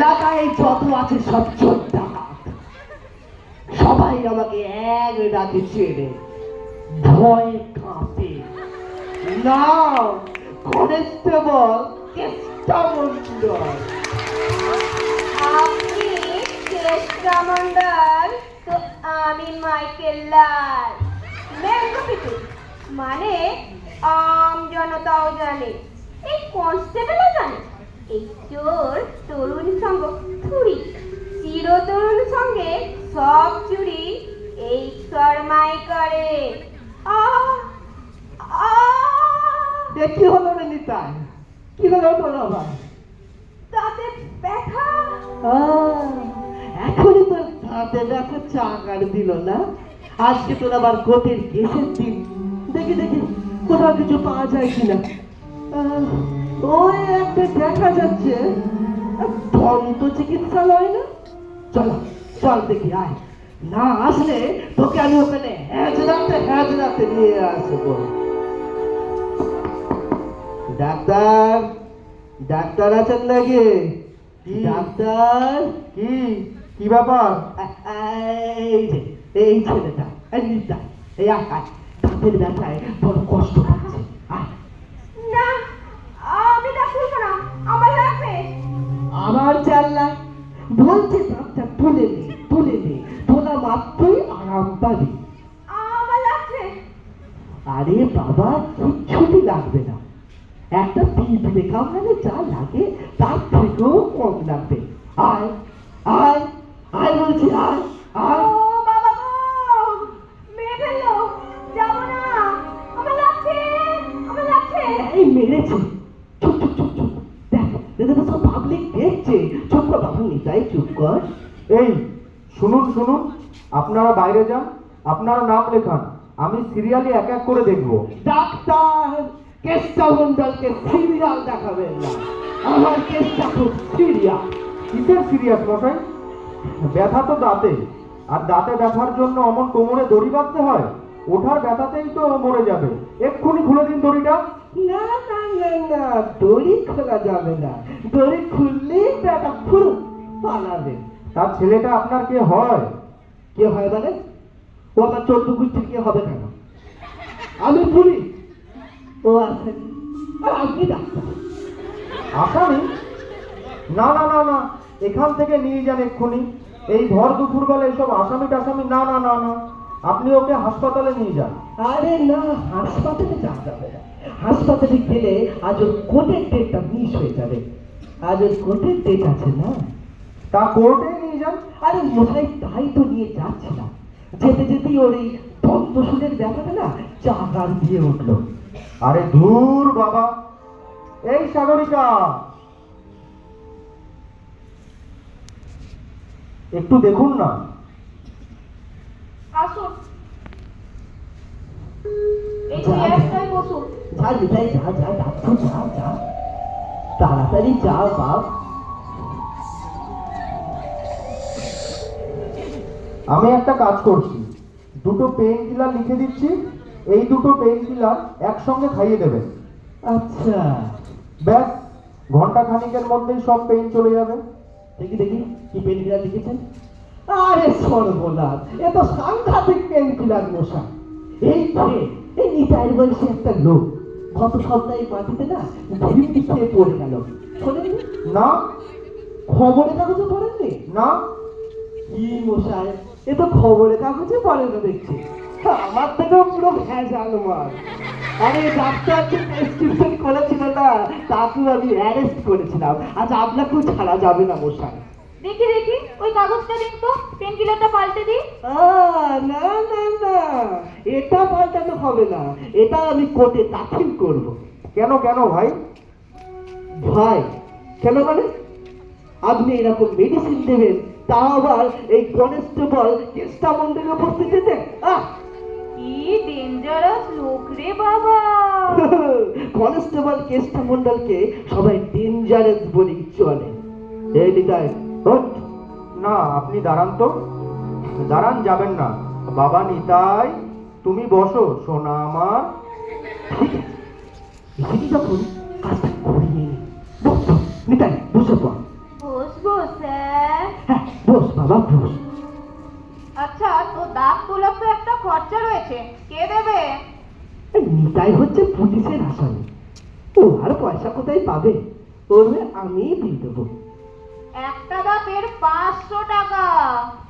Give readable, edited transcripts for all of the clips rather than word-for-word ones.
এলাকায় যত আছে সব চোদ্দা সবাই আমাকে এক ডাকে চেনে, ভয়ে কাঁপে। নাম কনস্টেবল কেষ্টা মন্ডল। আপনি কেষ্টা মন্ডল, তো আমি মাইকেল লাল। ম্যাঙ্গো পিটু মানে আম জনতাও জানে, এই কনস্টেবলও জানে। এই চোর তরুণ সঙ্গ থুড়ি, চির তরুণ সঙ্গে সব চুরি এই শর্মাই করে। এ কি হলো রে নিতাই? কি হলো তোর আবার? তাতে ব্যথা। এখনই তোর দাঁতে ব্যথা চাকার দিল না? আজকে তোর আবার কোর্টের কেসের দিন। দেখি দেখি কোথাও কিছু পাওয়া যায় কিনা। ওই একটা দেখা যাচ্ছে দন্ত চিকিৎসালয় না? চল চল দেখি আয়। না আসলে তোকে আমি ওখানে হ্যাজরাতে নিয়ে আসবো। ডাক্তার, ডাক্তার আছেন নাকি? ডাক্তার, কি কি ব্যাপার? এই যে এই ছেলেটা নিতাই, এই আয় আয়, দাঁতের ব্যথায় বড় কষ্ট পাচ্ছে। আয়। না, আমি ডাক্তার না, আমার লাগবে। আমার চাল্লা বলছে দাঁতটা তুলে নে, তুলে নে, তোলা মাত্রই আরাম পাবি। আমার লাগছে। আরে বাবা, কিচ্ছুটি লাগবে না। একটা পিঁপড়ে কামড়ালে যা লাগে তার থেকেও কম লাগবে। আয় আয় আয় বলছি, আয় আয়। ও বাবা গো, মেরে ফেললো, যাবো না, আমার লাগছে, আমার লাগছে। এই মেরেছে। চুপ চুপ চুপ চুপ, দেখ দেখো সব পাবলিক দেখছে। চুপ কর বাবু, নিতাই চুপ কর। এই শুনুন শুনুন, আপনারা বাইরে যান, আপনারা নাম লেখান, আমি সিরিয়ালি এক এক করে দেখব। ডাক্তার, কেষ্টা মন্ডলকে সিরিয়াল দেখাবেন না, আমার কেসটা খুব সিরিয়াস। কিসের সিরিয়াস মশাই? ব্যথা তো দাঁতে, আর দাঁতে ব্যথার জন্য অমন কোমরে দড়ি বাঁধতে হয়? ওঠার ব্যথাতেই তো মরে যাবে। এক্ষুনি খুলে দিন দড়িটা। না না না না, দড়ি খোলা যাবে না। দড়ি খুললেই ব্যাটা ফুল পালাবে। তার ছেলেটা আপনার কে হয়? কে হয় মানে? ও আমার চোদ্দ গোষ্ঠীর কে হবে কেন? আমি পুলিশ, ও আছেন, আর আপনি ডাক্তার। আসামি? না না না না, এখান থেকে নিয়ে যান এক্ষুনি। এই ভর দুপুরবেলা এসব আসামি টাসামি, না না না না, আপনি ওকে হাসপাতালে নিয়ে যান। আরে না, হাসপাতালে যাওয়া যাবে না। হাসপাতালে গেলে আজ ওর কোর্টের ডেটটা মিস হয়ে যাবে। আজ ওর কোর্টের ডেট আছে না? তা কোর্টে নিয়ে যান। আরে মশাই, তাই তো নিয়ে যাচ্ছিলাম। যেতে যেতেই ওর এই দন্তশুলের ব্যাপারটা না চাকার দিয়ে উঠলো। আরে ধুর বাবা। এই সাগরিকা, একটু দেখুন না। আসুন, এই চেয়ারটায় বসুন। যা নিতাই, যা যা ডাক্তার, যা যা তাড়াতাড়ি যা বাপ। আমি একটা কাজ করছি, দুটো পেইন কিলার লিখে দিচ্ছি, এই দুটো পেইন কিলার একসঙ্গে খাইয়ে দেবেন। আচ্ছা, ব্যাস, ঘন্টা খানিকের মধ্যেই সব পেইন চলে যাবে। দেখি দেখি কি পেন কিলার লিখেছেন। আরে সর্বনাশ, এ তো সাংঘাতিক পেন কিলার মশা। এই খেয়ে এই নিতাইয়ের বয়সী একটা লোক গত সপ্তাহে মাটিতে না ঝিমটি খেয়ে পড়ে গেল। শোনেননি? না খবরের কাগজে পড়েননি? না, কি মশাই, এ তো খবরের কাগজে পড়ে না দেখছি। আমার থেকেও পুরো ভেজাল মাল। আরে ডাক্তার যে প্রেসক্রিপশন করেছিল না, তাকেও আমি অ্যারেস্ট করেছিলাম। আজ আপনাকেও ছাড়া যাবে না মশাই। দেখি দেখি, ওই কাগজটা দিন তো, পেন কিলারটা পাল্টে দিই। না না না, এটা পাল্টানো হবে না। এটা আমি কোর্টে দাখিল করব। কেন কেন ভাই? ভাই কেন মানে? আপনি এরকম মেডিসিন দেবেন, তা আবার এই কনস্টেবল কেষ্টা মন্ডলের উপস্থিতিতে? কি ডেঞ্জারাস লোক রে বাবা। কনস্টেবল কেষ্টা মন্ডলকে সবাই ডেঞ্জারাস বলেই চলে। এই নিতাই, ওঠ। না, আপনি দাঁড়ান তো, দাঁড়ান, যাবেন না। বাবা নিতাই, তুমি বসো সোনা আমার। ঠিক আছে, এসেছি যখন কাজটা করিয়ে নি। বস বস, নিতাই বসে পড়। বসবো বস বাবা বস। আচ্ছা, তোর দাঁত তোলার তো একটা খরচা রয়েছে, কে দেবে? এই নিতাই হচ্ছে পুলিশের আসামি, ও আর পয়সা কোথায় পাবে? ওর আমি দিয়ে দেবো। একটা দাঁতের 500 টাকা।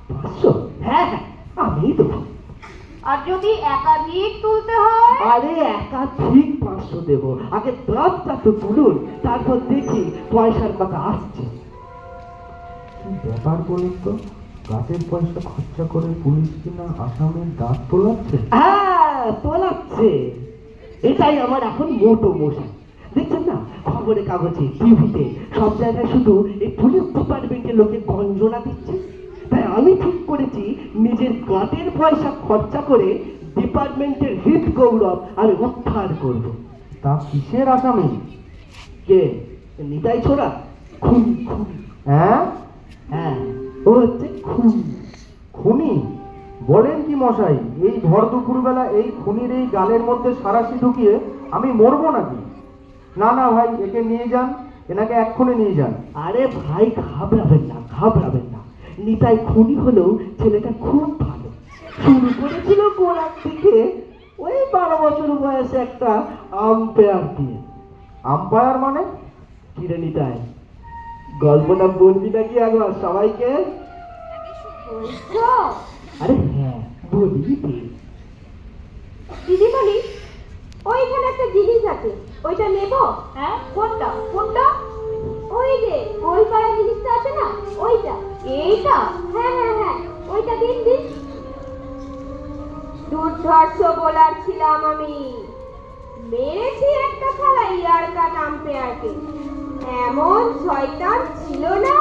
500? হ্যাঁ হ্যাঁ, আমি দেবো। আর যদি একাধিক তুলতে হয়? আরে একাধিক 500 দেবো, আগে দাঁতটা তো তুলুন, তারপর দেখি পয়সার কথা আসছে। কি ব্যাপার বলুন তো, গাছের পয়সা খরচা করে পুলিশ কিনা আসামের দাঁত তোলাচ্ছে? হ্যাঁ তোলাচ্ছে, এটাই আমার এখন মোটো মশাই। দেখছেন না, খবরে কাগজে টিভিতে সব জায়গায় শুধু এই পুলিশ ডিপার্টমেন্টের লোকে গঞ্জনা দিচ্ছে। তাই আমি ঠিক করেছি নিজের গাঁটের পয়সা খরচা করে ডিপার্টমেন্টের হিত গৌরব আমি উদ্ধার করব। তা কিসের আসামি? কে? নিতাই ছোড়া খুনি খুনি। হ্যাঁ, হ্যাঁ ও হচ্ছে খুনি। খুনি? বলেন কি মশাই, এই ভর দুপুরবেলা এই খুনির এই গালের মধ্যে সারাশি ঢুকিয়ে আমি মরবো নাকি? না না ভাই, একে নিয়ে যান, এনাকে এক্ষুনি নিয়ে যান। আরে ভাই ঘাবড়াবেন না, ঘাবড়াবেন না। নিতাই খুনি হলেও ছেলেটা খুব ভালো। শুরু করেছিল গোড়ার দিকে ওই 12 বছর বয়সে একটা আম্পায়ার দিয়ে। আম্পায়ার মানে? কিরে নিতাই, গল্পটা বলবি নাকি একবার সবাইকে? বলছো? আরে হ্যাঁ বলি দিদি বলি, ওইখানে একটা জিনিস আছে, ওইটা নেবো? হ্যাঁ, কোনটা কোনটা? ওই যে গোল পাড়া জিনিসটা আছে না, ওইটা। এইটা? হ্যাঁ হ্যাঁ হ্যাঁ, ওইটা দিন দিন। দুর্ধর্ষ বোলার ছিলাম আমি, মেরেছি একটা খেলা ইয়ারকা আম্পায়ারকে। এমন শয়তান ছিল না,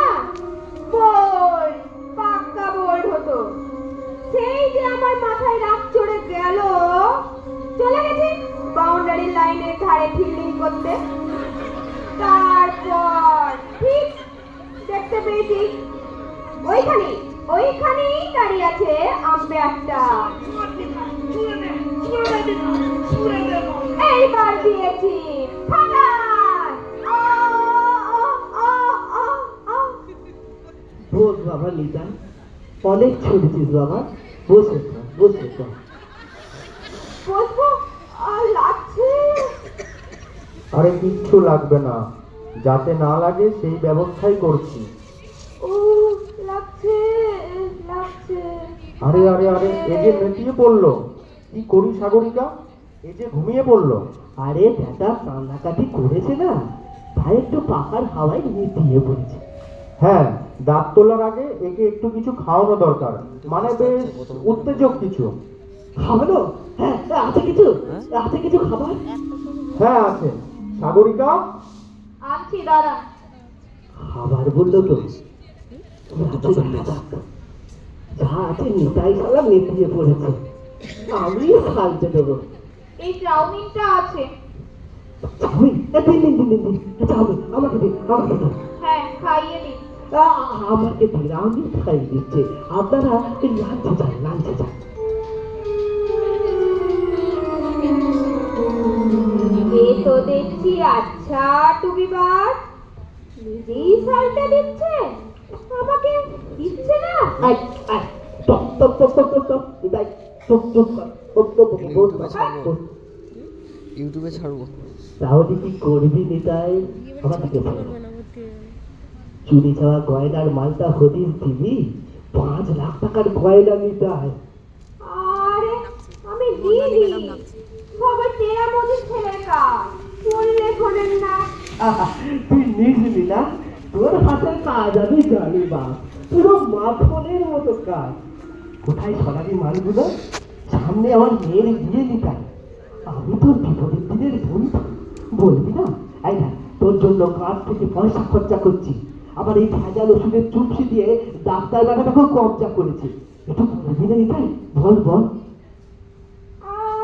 বোল্ড, পাক্কা বোল্ড হতো। সেই যে আমার মাথায় রাগ চড়ে গেল, চলে গেছি বাউন্ডারি লাইনের ধারে ফিল্ডিং করতে। তারপর ঠিক দেখতে পেয়েছি ওইখানেই দাঁড়িয়ে আছে আম্পায়ারটা। এইবার দিয়েছি ফাটাস। বস বাবা নিতাই, অনেক ছুটেছিস বাবা, বসে তো বসে তো। বসবো? আর লাগছে। আরে কিচ্ছু লাগবে না, যাতে না লাগে সেই ব্যবস্থাই করছি। ও লাগছে লাগছে। আরে আরে আরে, এ যে মেটিয়ে পড়লো, কি করি সাগরিকা, এ যে ঘুমিয়ে পড়লো। আরে দাদা কান্নাকাটি করেছে না, তাই একটু পাখার হাওয়ায় নিয়ে পড়েছে। হ্যাঁ, দাঁত তোলার আগে একে একটু কিছু খাওয়ানো দরকার, মানে বেশ উত্তেজক কিছু। খাওয়ানো? হ্যাঁ আছে কিছু, আছে কিছু খাবার। হ্যাঁ আছে। সাগরিকা, আনছি দাঁড়া। খাবার বললো তো, যা আছে নিতাই শালা নেতিয়ে পড়েছে, আমি খাইতে দেবো। এই চাউমিনটা আছে। চাউমিন? দিন দিন দিন দিন দিন, চাউমিন আমাকে দিন, আমাকে দিন। হ্যাঁ, খাইয়ে দিন। আমাকে দিন, আমি খাই দিচ্ছি, আপনারা লাঞ্চে যান, লাঞ্চে যান। এ তো দেখছি আচ্ছা টুবিবাজ, নিজেই সালটা দিচ্ছে, আমাকে দিচ্ছে না। আয় আয়, top top top top top top, Nitai top top কর, টপ টপ টপ। ইউটিউবে ছাড়বো। তাহলে কি করবি নিতাই? আমার দিকে ফেরো। চুরি যাওয়া গয়নার মালটা হদিস দিবি? 5 লাখ টাকার গয়না নিতাই। আরে আমি দিইনি, সবাই তেরা মধ্যে ছেলের কাজ, বললে শোনেন না। তুই নিসনি না? তোর হাতের কাজ আমি জানি বাপ, পুরো মাথনের মতো কাজ। কোথায় সোনালি মালগুলো? সামনে আমার মেয়ের বিয়ে নিতাই, আমি তোর বিপদের দিনের বন্ধু, বলবি না? এই না, তোর জন্য কাজ থেকে পয়সা খরচা করছি, আবার এই ভেজাল ওষুধের চুপসি দিয়ে ডাক্তার বেলাটাকেও কবজা করেছি, একটু বলবি না নিতাই? বল বল।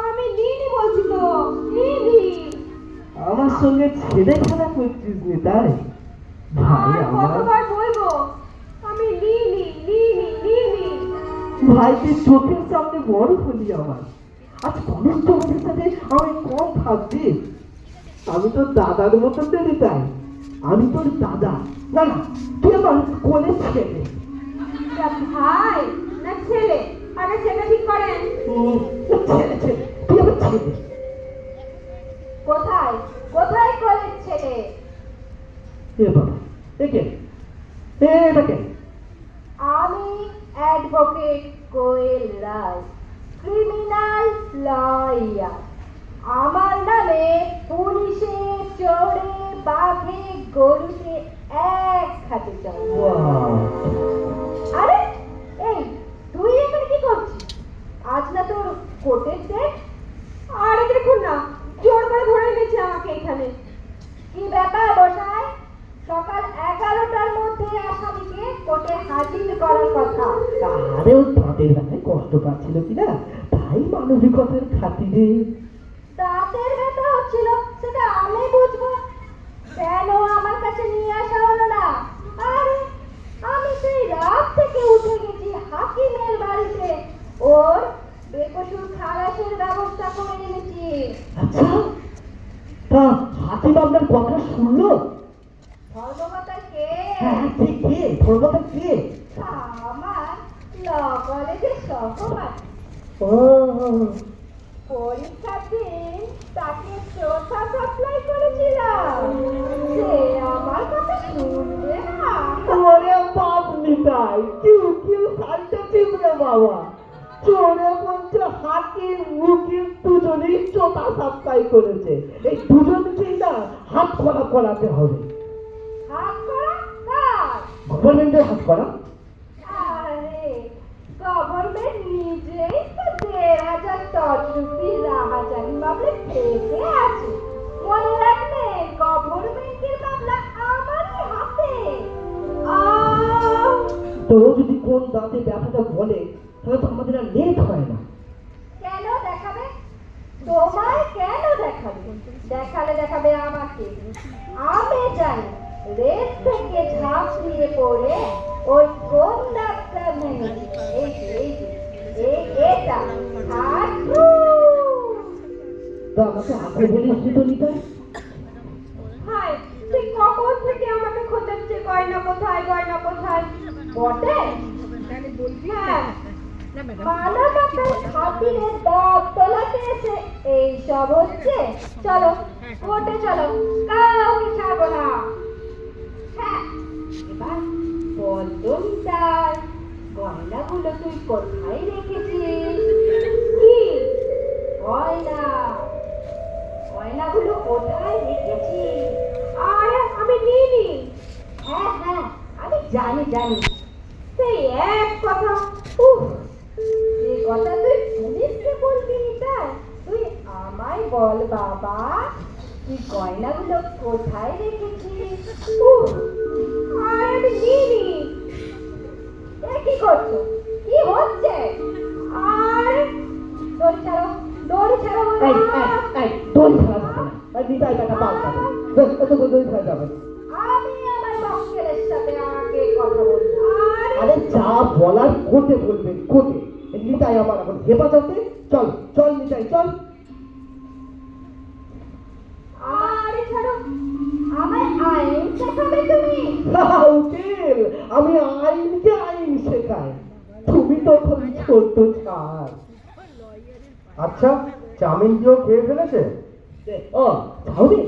আমি দিইনি বলছি তো, দিইনি। আমার সঙ্গে ছেলে খেলা করছিস নিতাই? ভাই আর আমার, কতবার বলবো আমি দিইনি দিইনি দিইনি। ভাই তুই চোখের সামনে বড় হলি আমার, আজ কনিষ্ঠ ওদের সাথে আমি কম থাকবি? আমি তোর দাদার মতন দেরি তাই, আমি তোর দাদা না, না তুই আমার কোলে ছেলে। ছেলে ছেলে তুই আমার ছেলে। কোথায় কোথায় কলেজ ছেলে? এ বাবা একে এটাকে আমি অ্যাডভোকেট কোয়েল রায়, ক্রিমিনাল লয়ার। আমার নামে পুলিশে, চোরে, বাঘে, গরুতে এক হাতে চলে। আরে এই তুই এখানে কি করছিস? আজ না তোর কোর্টের ডেট? আরে দেখুন না, জোর করে ধরে এনেছে আমাকে এখানে। কি ব্যাপার বসায়? সকাল 11টার মধ্যে আসামিকে কোর্টে হাজির করার কথা। আরে ওর তাদের বেলায় কষ্ট পাচ্ছিল কিনা তাই মানবিকতার খাতিরে। দাঁতের ব্যথা হচ্ছিল সেটা আমি বুঝবো, কেন আমার কাছে নিয়ে আসা হলো না? আরে আমি সেই রাত থেকে উঠে গেছি হাকিমের বাড়িতে, ওর বেকসুর খালাসের ব্যবস্থা করে এনেছি। আচ্ছা তা হাতিম আপনার কথা শুনলো? ধর্মকর্তা কে? হ্যাঁ ঠিক কে ধর্মটা কে? আমার ল কলেজের সহপাঠী। ও পরীক্ষার দিন তাকে শ্রদ্ধা সাপ্লাই করেছিলাম, সে আমার কথা শুনবে না। ওরে বাপ নিতাই কিউ কিউ সাইডটা চিপরে বাবা, চোরে পঞ্চে হাকিম মুকিম দুজনেই চোতা সাপ্লাই করেছে। এই দুজনকেই না হাত করা করাতে হবে। হাত করা কার? গভর্নমেন্টের হাত করা। আরে গভর্নমেন্ট নিজেই তো 1,500 তটরূপী রাহাজানি মামলা থেকে আছে। মনে রাখবে গভর্নমেন্টের মামলা আমারই হাতে। তো যদি কোন দাঁতে ব্যথাটা বলে তাহলে তো আমাদের আর লেট হয় না। কেন দেখাবে? তোমায় কেন দেখাবে? দেখালে দেখাবে আমাকে। আমি জানি রেস থেকে ঝাঁপ দিয়ে পড়ে ওই কোন ডাক্তার ভেঙেছে। এই যে, এই যে, এটা হাঁটু। তো আমাকে আগে বলিস তো নিতাই। হায়, তুই কখন থেকে আমাকে খোঁজাচ্ছে গয়না কোথায়, গয়না কোথায়? বটে? হ্যাঁ, মানবতার খাতিরে দাঁত তোলাতে এসে এইসব হচ্ছে। চলো কোর্টে চলো, কাউকে ছাড়বো না। হ্যাঁ, এবার বলতুম তার গয়নাগুলো তুই কোথায় রেখেছিস? কি গয়না? গয়নাগুলো কোথায় রেখেছিস? আরে আমি নিইনি। হ্যাঁ হ্যাঁ আমি জানি জানি, সেই এক কথা। উফ, এই কথা তুই পুলিশকে বলবি না? তুই আমায় বল বাবা, তুই গয়নাগুলো কোথায় রেখেছিস? উফ, আরে আমি নিইনি। এ কি করছো? কি হচ্ছে? আরে দড়ি ছাড়ো, দড়ি ছাড়ো বলো। দড়ি ছাড়া যাবে না। নিতাই টাকা পাল্টাবে। দড়ি ছাড়া যাবে না। আমি আমার মক্কেলের সাথে আগে কথা বলবো। আরে যা বলার কোর্টে বলবেন কোর্টে। নিতাই আমার এখন হেফাজতে। চল চল নিতাই চল। আরে ছাড়ো, আমায় আইন শেখাবে তুমি? উকিল আমি আইনকে আইন শেখাই, তুমি তো এখন ছোট ছাড়। আচ্ছা চাউমিন কিও খেয়ে ফেলেছে? ও চাউমিন,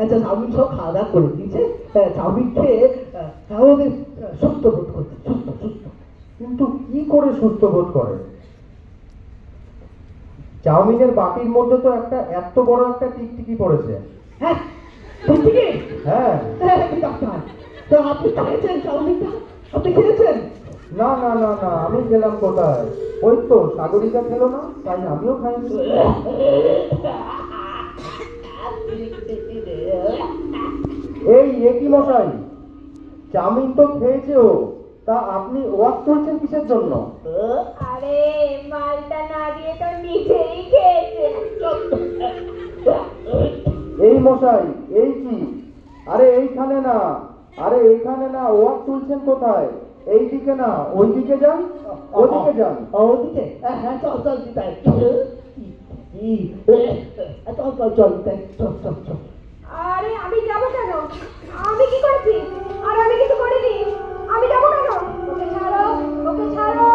আচ্ছা চাউমিন সব খাওয়া দাওয়া করে দিয়েছে। চাউমিন খেয়ে আমাদের সুস্থ বোধ করছে, সুস্থ সুস্থ। কিন্তু কি করে সুস্থ বোধ করে? চাউমিনের বাটির মধ্যে তো একটা এত বড় একটা টিকটিকি পড়েছে। হ্যাঁ সত্যি কি? হ্যাঁ। ডাক্তার তো আপনি খেয়েছেন চাউমিনটা? আপনি খেয়েছেন? না না না না, আমি গেলাম কোথায়? ওই তো সাগরিকা খেলো না, তাই আমিও খাইনি। এই একই মশাই, চাউমিন তো খেয়েছে ও, তা আপনি ওয়াক করছেন কিসের জন্য? আরে মালটা না দিয়ে তো নিজেই খেয়েছে। এই মশাই এই কি? আরে এইখানে না, আরে এইখানে না, ওয়াক তুলছেন কোথায়? এই দিকে না, ওই দিকে যান, ওদিকে যান। ওদিকে? হ্যাঁ চল চল নিতাই। চল চল চল নিতাই, চল চল চল। আরে আমি যাবো কেন? আমি কি করেছি? আর আমি কিছু করিনি, আমি যাবো কেন? ওকে ছাড়ো, ওকে ছাড়ো।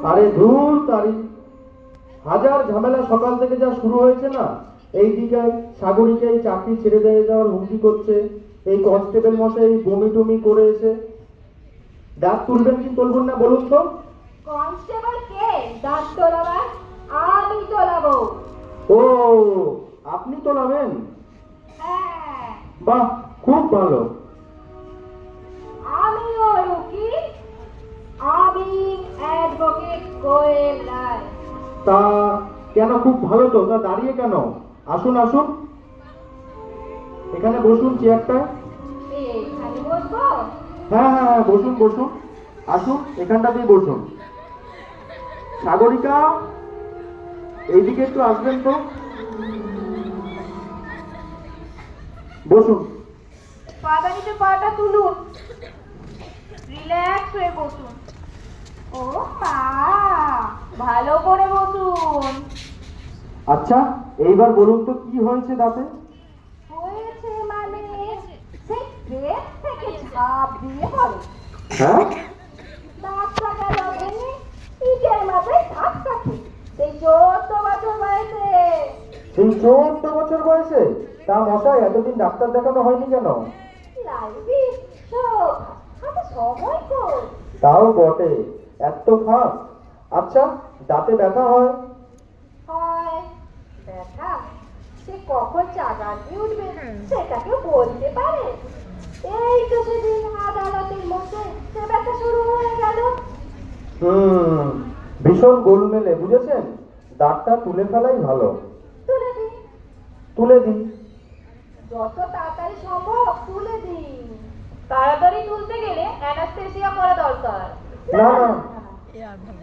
আরে ধুর তারি, হাজার ঝামেলা সকাল থেকে যা শুরু হয়েছে না, এই দিকায় সাগরীকে এই চাকরি ছেড়ে দিয়ে যাওয়ার হুমকি করছে, এই কনস্টেবল মশাই বমি টমি করে এসে। দাঁত তুলবেন কি তুলবেন না বলুন তো? কনস্টেবল কে দাঁত তোলাবার? আমি তোলাবো। ও, আপনি তোলাবেন? হ্যাঁ, বাহ, খুব ভালো। আমি ওর উকিল, আমি অ্যাডভোকেট কোয়েল রায়। তা কেন, খুব ভালো তো। তা দাঁড়িয়ে কেন? আসুন আসুন, এখানে বসুন চেয়ারটায়। এখানে বসবো? হ্যাঁ হ্যাঁ হ্যাঁ, বসুন বসুন, আসুন এখানটাতেই বসুন। সাগরিকা, এইদিকে একটু আসবেন তো, বসুন। পাদানিতে পাটা তুলুন, রিল্যাক্স হয়ে বসুন। ও মা, ভালো করে বসুন। আচ্ছা, এইবার বলুন তো কি হয়েছে দাঁতে? হয়েছে মানে সেই ট্রেন থেকে ঝাঁপ দিয়ে পড়ে হ্যাঁ, দাঁতটা গেল ভেঙে ইটের মাথায় ধাক্কা খেয়ে। সেই 14 বছর বয়সে। সেই 14 বছর বয়সে? তা মশাই, এতদিন ডাক্তার দেখানো হয়নি কেন? লাইভি সব হাতে সময় কই। তাও বটে, এত ফাঁক। আচ্ছা, দাঁতে ব্যথা হয়? হয় ব্যথা, সে কখন চাগা দিয়ে উঠবে সেটা কেউ বলতে পারে? এই তো সেদিন আদালতের মধ্যে সে ব্যথা শুরু হয়ে গেল। ভীষণ গোলমেলে, বুঝেছেন? দাঁতটা তুলে ফেলাই ভালো। তুলে দিন, তুলে দিই। যত তাড়াতাড়ি সম্ভব তুলে দিন। তাড়াতাড়ি তুলতে গেলে অ্যানাস্থেসিয়া করা দরকার। না না,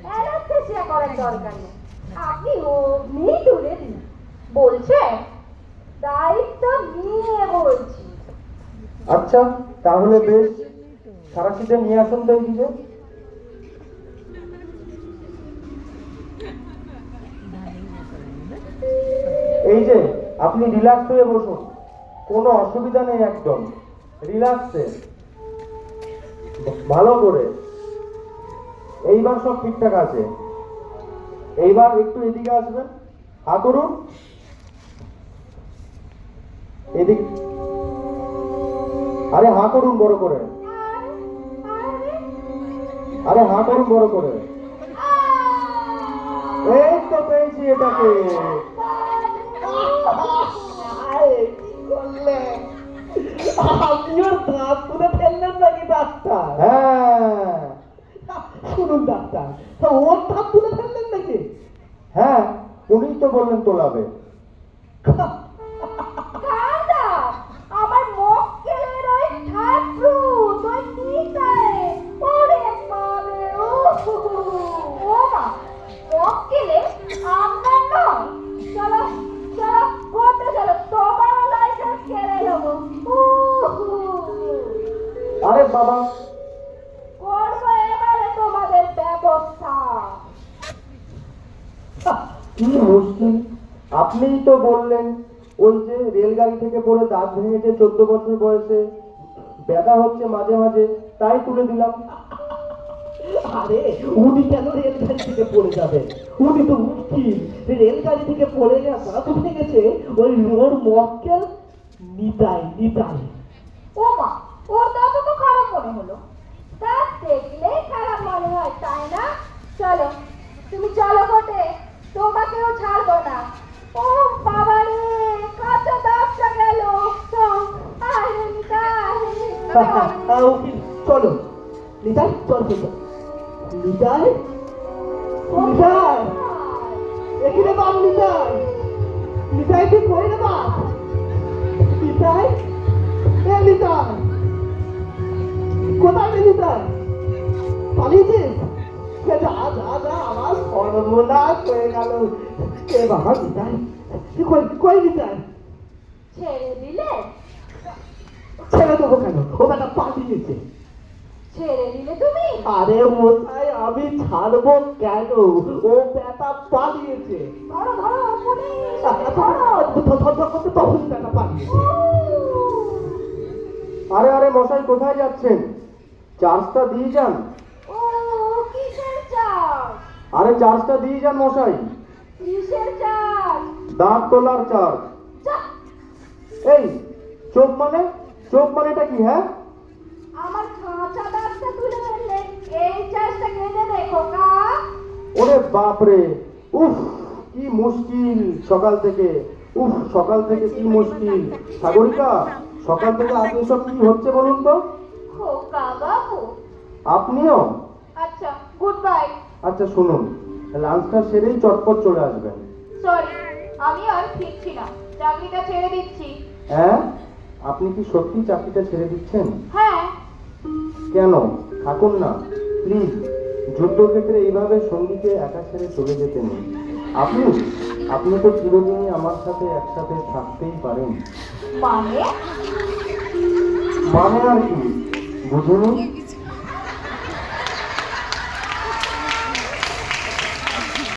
অ্যানাস্থেসিয়া করার দরকার নেই, আপনি অমনি তুলে দিন। বলছে দায়িত্ব নিয়ে বলছি। আচ্ছা তাহলে বেশ, সারাশিটা নিয়ে আসুন তো এইদিকে। এই যে, আপনি রিল্যাক্স হয়ে বসুন, কোনো অসুবিধা নেই, একদম রিল্যাক্সে, ভালো করে। এইবার সব ঠিকঠাক আছে। এইবার একটু এদিকে আসবেন, হা করুন এদিক। আরে হা করুন বড় করে, আরে হা করুন বড় করে। এই তো পেয়েছি এটাকে। আপনিও দাঁত তুলে ফেললেন নাকি ডাক্তার? হ্যাঁ শুনুন ডাক্তার, তা ওর দাঁত তুলে ফেললেন নাকি? হ্যাঁ, উনি তো বললেন তোলাবে। কাঁদা আমার মক্কেলের ওই ঠাকুর ওই নিতায় ওরে পাবে। ও মা, মক্কেলে আপনার নয়? চলো চলো কোর্টে চলো, তোমার লাইসেন্স কেড়ে নেবো। আরে বাবা, করবো এবারে তোমাদের ব্যবস্থা। কি মুশকিল! আপনিই তো বললেন ওই যে রেলগাড়ি থেকে পড়ে দাঁত ভেঙেছে 14 বছর বয়সে, ব্যথা হচ্ছে মাঝে মাঝে, তাই তুলে দিলাম। আরে উনি কেন রেলগাড়ি থেকে পড়ে যাবে? উনি তো উকিল। রেলগাড়ি থেকে পড়ে গেছে, দাঁত ভেঙেছে ওই ওর মক্কেল নিতাই। নিতাই ও মা, ওর দাঁত তো খারাপ মনে হলো। দাঁত দেখলেই খারাপ মনে হয়, তাই না? চলো তুমি চলো কোর্টে, তোমাকেও ছাড়বো না। ও বাবা রে, কাঁচা দাঁতটা গেল। আরে নিতাই, উকিল চলো, নিতাই চল চল। নিতাই, নিতাই, এখানে বাপ। নিতাই, নিতাই তুই কই রে বাপ? নিতাই, এ নিতাই, কোথায় রে নিতাই? পালিয়েছিস? যা যা যা, আমার সর্বনাশ হয়ে গেল। এ বাবা নিতাই, তুই কই কই নিতাই? ছেড়ে দিলে? ছেড়ে দেবো কেন? ও বেটা পালিয়েছে। ছেড়ে দিলে তুমি? আরে মশাই, আমি ছাড়বো কেন? ও বেটা পালিয়েছে। ধরো ধরো পুলিশ, ধরো। তখন বেটা পালিয়েছে। আরে আরে মশাই, কোথায় যাচ্ছেন? চার্জটা দিয়ে যান। ও কিসের চাপ? আরে চার্জটা দিয়ে যান মশাই। কিসের চার্জ? দাঁত তোলার চার্জ। যা, এই চোখ মানেটা কি? হ্যাঁ, আমার কাঁচা দাঁতটা তুলে ফেললে এই চার্জটা কেটে দে খোকা। ওরে বাপরে, উফ কি মুশকিল সকাল থেকে, কি মুশকিল। সাগরিকা, সকাল থেকে আজ এসব কি হচ্ছে বলুন তো? খোকা বাবু, আপনিও? আচ্ছা গুড বাই। আচ্ছা শুনুন, লাঞ্চটা সেরেই চটপট চলে আসবেন। সরি, আমি আর ফিরছি না, চাকরিটা ছেড়ে দিচ্ছি। হ্যাঁ, আপনি কি সত্যি চাকরিটা ছেড়ে দিচ্ছেন? হ্যাঁ। কেন? থাকুন না প্লিজ। যুদ্ধক্ষেত্রে এইভাবে সঙ্গীকে একা ছেড়ে চলে যেতে নেই। আপনি তো চিরদিনই আমার সাথে একসাথে থাকতেই পারেন। মানে? মানে আর কি বুঝুন?